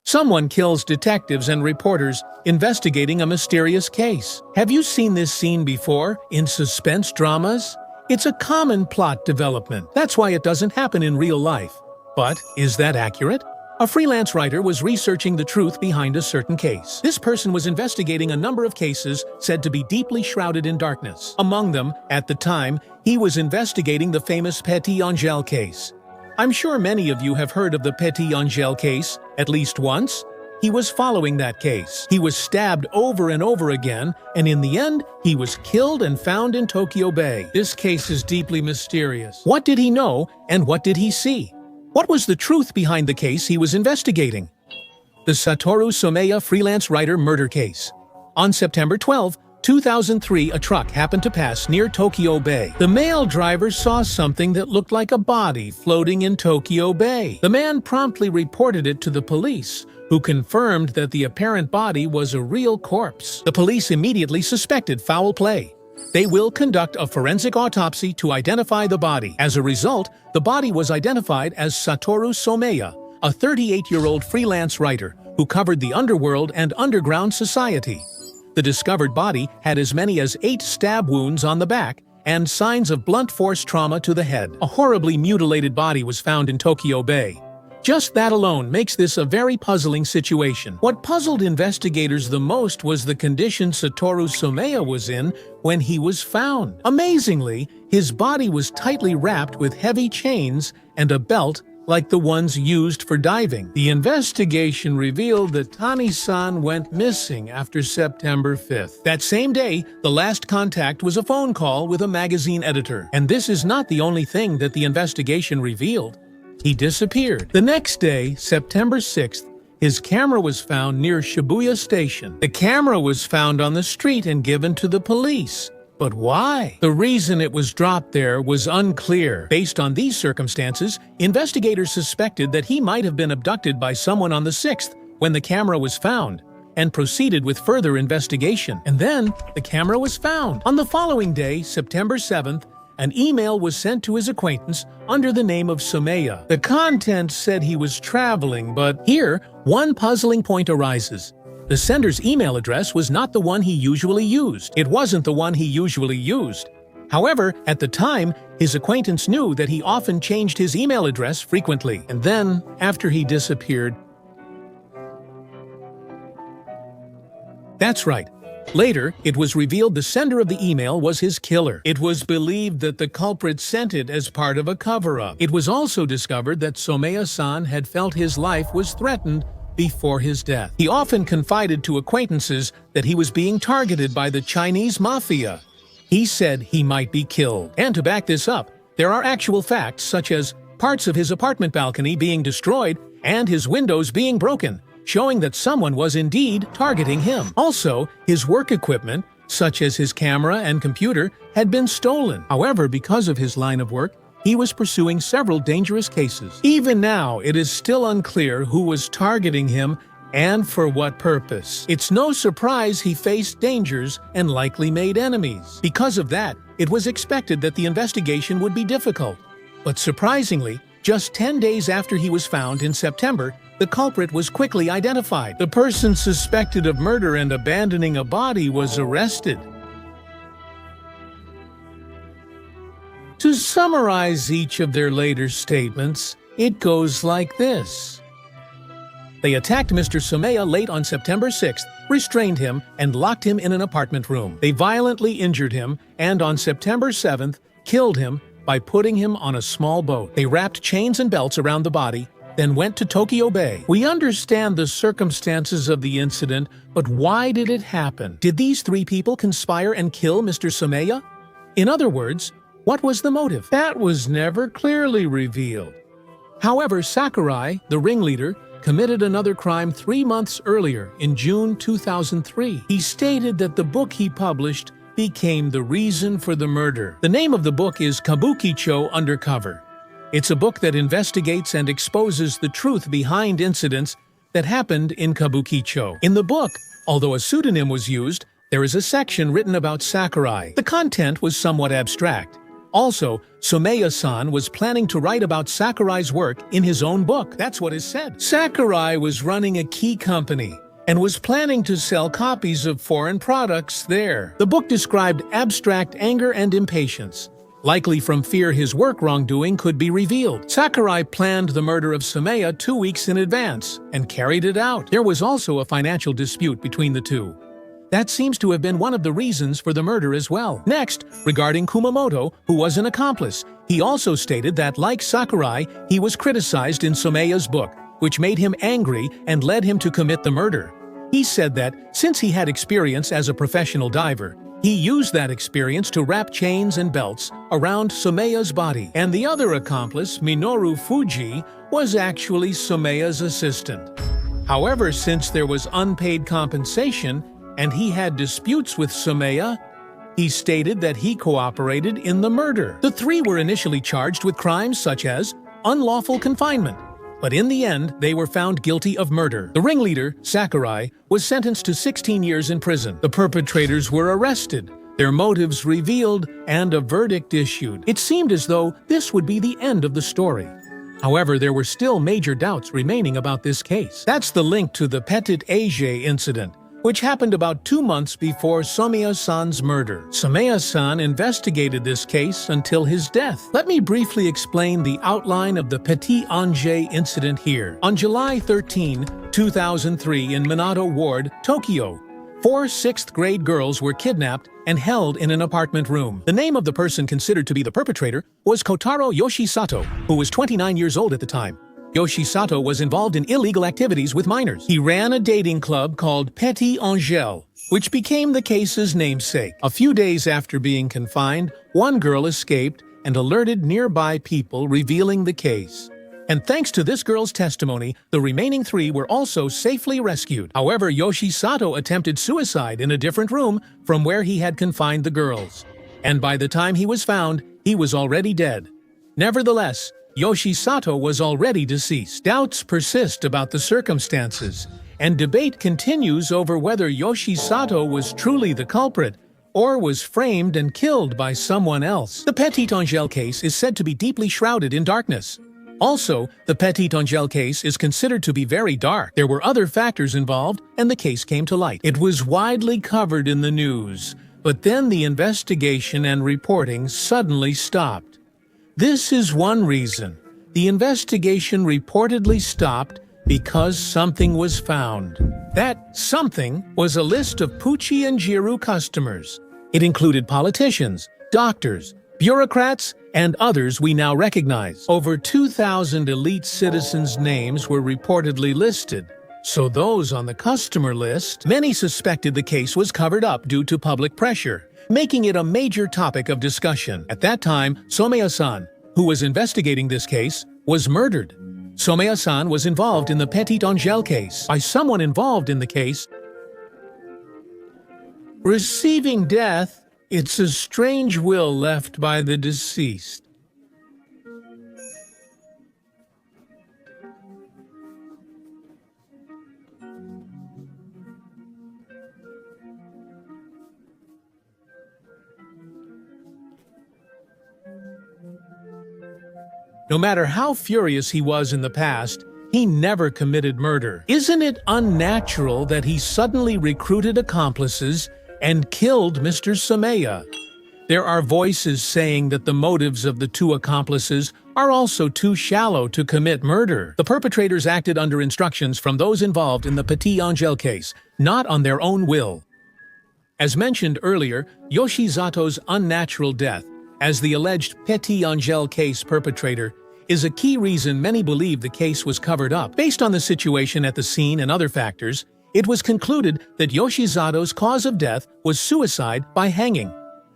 Someone kills detectives and reporters investigating a mysterious case. Have you seen this scene before in suspense dramas? It's a common plot development. That's why it doesn't happen in real life. But is that accurate? A freelance writer was researching the truth behind a certain case. This person was investigating a number of cases said to be deeply shrouded in darkness. Among them, at the time, he was investigating the famous Petit case. I'm sure many of you have heard of the Petit case, at least once. He was following that case. He was stabbed over and over again, and in the end, he was killed and found in Tokyo Bay. This case is deeply mysterious. What did he know, and what did he see? What was the truth behind the case he was investigating? The Satoru Someya freelance writer murder case. On September 12, 2003, a truck happened to pass near Tokyo Bay. The male driver saw something that looked like a body floating in Tokyo Bay. The man promptly reported it to the police, who confirmed that the apparent body was a real corpse. The police immediately suspected foul play. They will conduct a forensic autopsy to identify the body. As a result, the body was identified as Satoru Someya, a 38-year-old freelance writer who covered the underworld and underground society. The discovered body had as many as 8 stab wounds on the back and signs of blunt force trauma to the head. A horribly mutilated body was found in Tokyo Bay. Just that alone makes this a very puzzling situation. What puzzled investigators the most was the condition Satoru Someya was in when he was found. Amazingly, his body was tightly wrapped with heavy chains and a belt like the ones used for diving. The investigation revealed that Tani-san went missing after September 5th. That same day, the last contact was a phone call with a magazine editor. And this is not the only thing that the investigation revealed. He disappeared. The next day, September 6th, his camera was found near Shibuya Station. The camera was found on the street and given to the police. But why? The reason it was dropped there was unclear. Based on these circumstances, investigators suspected that he might have been abducted by someone on the 6th when the camera was found, and proceeded with further investigation. And then, the camera was found. On the following day, September 7th, an email was sent to his acquaintance under the name of Someya. The content said he was traveling, but here, one puzzling point arises. The sender's email address was not the one he usually used. It wasn't the one he usually used. However, at the time, his acquaintance knew that he often changed his email address frequently. And then, after he disappeared... That's right. Later, it was revealed the sender of the email was his killer. It was believed that the culprit sent it as part of a cover-up. It was also discovered that Someya-san had felt his life was threatened before his death. He often confided to acquaintances that he was being targeted by the Chinese mafia. He said he might be killed. And to back this up, there are actual facts such as parts of his apartment balcony being destroyed and his windows being broken, showing that someone was indeed targeting him. Also, his work equipment, such as his camera and computer, had been stolen. However, because of his line of work, he was pursuing several dangerous cases. Even now, it is still unclear who was targeting him and for what purpose. It's no surprise he faced dangers and likely made enemies. Because of that, it was expected that the investigation would be difficult. But surprisingly, just 10 days after he was found in September, the culprit was quickly identified. The person suspected of murder and abandoning a body was arrested. To summarize each of their later statements, it goes like this. They attacked Mr. Someya late on September 6th, restrained him, and locked him in an apartment room. They violently injured him, and on September 7th, killed him by putting him on a small boat. They wrapped chains and belts around the body, then went to Tokyo Bay. We understand the circumstances of the incident, but why did it happen? Did these 3 people conspire and kill Mr. Someya? In other words, what was the motive? That was never clearly revealed. However, Sakurai, the ringleader, committed another crime 3 months earlier, in June 2003. He stated that the book he published became the reason for the murder. The name of the book is Kabukicho Undercover. It's a book that investigates and exposes the truth behind incidents that happened in Kabukicho. In the book, although a pseudonym was used, there is a section written about Sakurai. The content was somewhat abstract. Also, Someya-san was planning to write about Sakurai's work in his own book. That's what is said. Sakurai was running a key company and was planning to sell copies of foreign products there. The book described abstract anger and impatience, likely from fear his work wrongdoing could be revealed. Sakurai planned the murder of Someya 2 weeks in advance and carried it out. There was also a financial dispute between the two. That seems to have been one of the reasons for the murder as well. Next, regarding Kumamoto, who was an accomplice, he also stated that, like Sakurai, he was criticized in Someya's book, which made him angry and led him to commit the murder. He said that, since he had experience as a professional diver, he used that experience to wrap chains and belts around Someya's body. And the other accomplice, Minoru Fuji, was actually Someya's assistant. However, since there was unpaid compensation and he had disputes with Someya, he stated that he cooperated in the murder. The three were initially charged with crimes such as unlawful confinement, but in the end, they were found guilty of murder. The ringleader, Sakurai, was sentenced to 16 years in prison. The perpetrators were arrested, their motives revealed, and a verdict issued. It seemed as though this would be the end of the story. However, there were still major doubts remaining about this case. That's the link to the Petit incident, which happened about 2 months before Someya-san's murder. Someya-san investigated this case until his death. Let me briefly explain the outline of the Petit incident here. On July 13, 2003 in Minato Ward, Tokyo, 4 6th-grade girls were kidnapped and held in an apartment room. The name of the person considered to be the perpetrator was Kotaro Yoshisato, who was 29 years old at the time. Yoshisato was involved in illegal activities with minors. He ran a dating club called Petit, which became the case's namesake. A few days after being confined, one girl escaped and alerted nearby people, revealing the case. And thanks to this girl's testimony, the remaining 3 were also safely rescued. However, Yoshisato attempted suicide in a different room from where he had confined the girls. And by the time he was found, he was already dead. Nevertheless, Yoshisato was already deceased. Doubts persist about the circumstances, and debate continues over whether Yoshisato was truly the culprit or was framed and killed by someone else. The Petit case is said to be deeply shrouded in darkness. Also, the Petit case is considered to be very dark. There were other factors involved, and the case came to light. It was widely covered in the news, but then the investigation and reporting suddenly stopped. This is one reason. The investigation reportedly stopped because something was found. That something was a list of Pucci and Jiru customers. It included politicians, doctors, bureaucrats, and others we now recognize. Over 2,000 elite citizens' names were reportedly listed. So those on the customer list, many suspected the case was covered up due to public pressure, making it a major topic of discussion. At that time, Someya-san, who was investigating this case, was murdered. Someya-san was involved in the Petit case by someone involved in the case. Receiving death, it's a strange will left by the deceased. No matter how furious he was in the past, he never committed murder. Isn't it unnatural that he suddenly recruited accomplices and killed Mr. Someya? There are voices saying that the motives of the 2 accomplices are also too shallow to commit murder. The perpetrators acted under instructions from those involved in the Petit case, not on their own will. As mentioned earlier, Yoshizato's unnatural death as the alleged Petit case perpetrator is a key reason many believe the case was covered up. Based on the situation at the scene and other factors, it was concluded that Yoshizato's cause of death was suicide by hanging.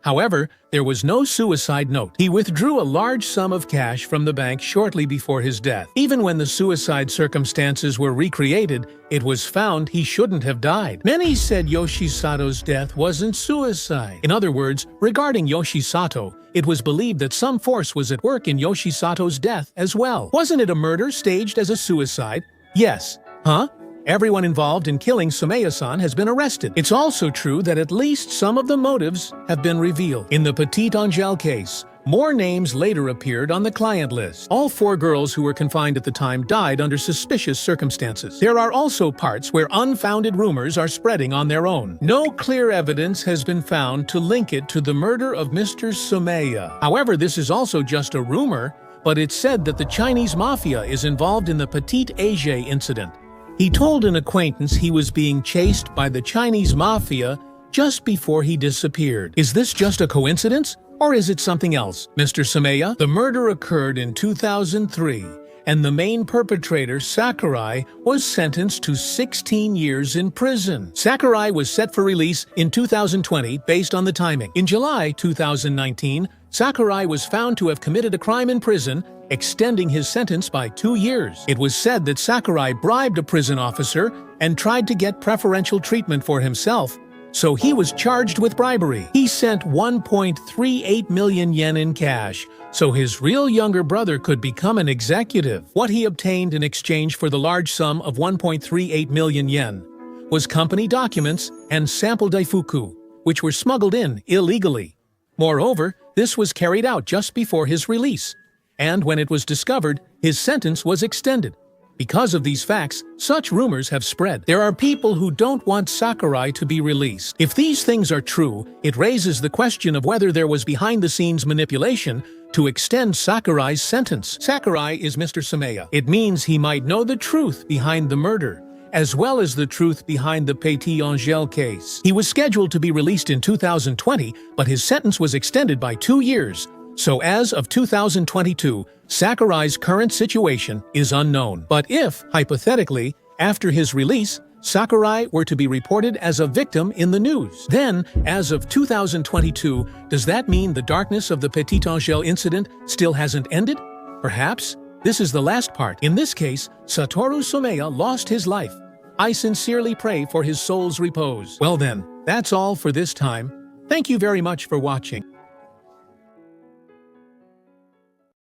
However, there was no suicide note. He withdrew a large sum of cash from the bank shortly before his death. Even when the suicide circumstances were recreated, it was found he shouldn't have died. Many said Yoshizato's death wasn't suicide. In other words, regarding Yoshisato, it was believed that some force was at work in Yoshizato's death as well. Wasn't it a murder staged as a suicide? Yes. Huh? Everyone involved in killing Someya-san has been arrested. It's also true that at least some of the motives have been revealed. In the Petit case, More names later appeared on the client list. All 4 girls who were confined at the time died under suspicious circumstances. There are also parts where unfounded rumors are spreading on their own. No clear evidence has been found to link it to the murder of Mr. Sumaya. However, this is also just a rumor, but it's said that the Chinese mafia is involved in the Petit incident. He told an acquaintance he was being chased by the Chinese mafia just before he disappeared. Is this just a coincidence? Or is it something else? Mr. Sumaya? The murder occurred in 2003, and the main perpetrator, Sakurai, was sentenced to 16 years in prison. Sakurai was set for release in 2020 based on the timing. In July 2019, Sakurai was found to have committed a crime in prison, extending his sentence by 2 years. It was said that Sakurai bribed a prison officer and tried to get preferential treatment for himself, so he was charged with bribery. He sent 1.38 million yen in cash, so his real younger brother could become an executive. What he obtained in exchange for the large sum of 1.38 million yen was company documents and sample daifuku, which were smuggled in illegally. Moreover, this was carried out just before his release, and when it was discovered, his sentence was extended. Because of these facts, such rumors have spread. There are people who don't want Sakurai to be released. If these things are true, it raises the question of whether there was behind-the-scenes manipulation to extend Sakurai's sentence. Sakurai is Mr. Sumaya. It means he might know the truth behind the murder, as well as the truth behind the Petit case. He was scheduled to be released in 2020, but his sentence was extended by 2 years. So as of 2022, Sakurai's current situation is unknown. But if, hypothetically, after his release, Sakurai were to be reported as a victim in the news, then, as of 2022, does that mean the darkness of the Petit incident still hasn't ended? Perhaps this is the last part. In this case, Satoru Sumaya lost his life. I sincerely pray for his soul's repose. Well then, that's all for this time. Thank you very much for watching.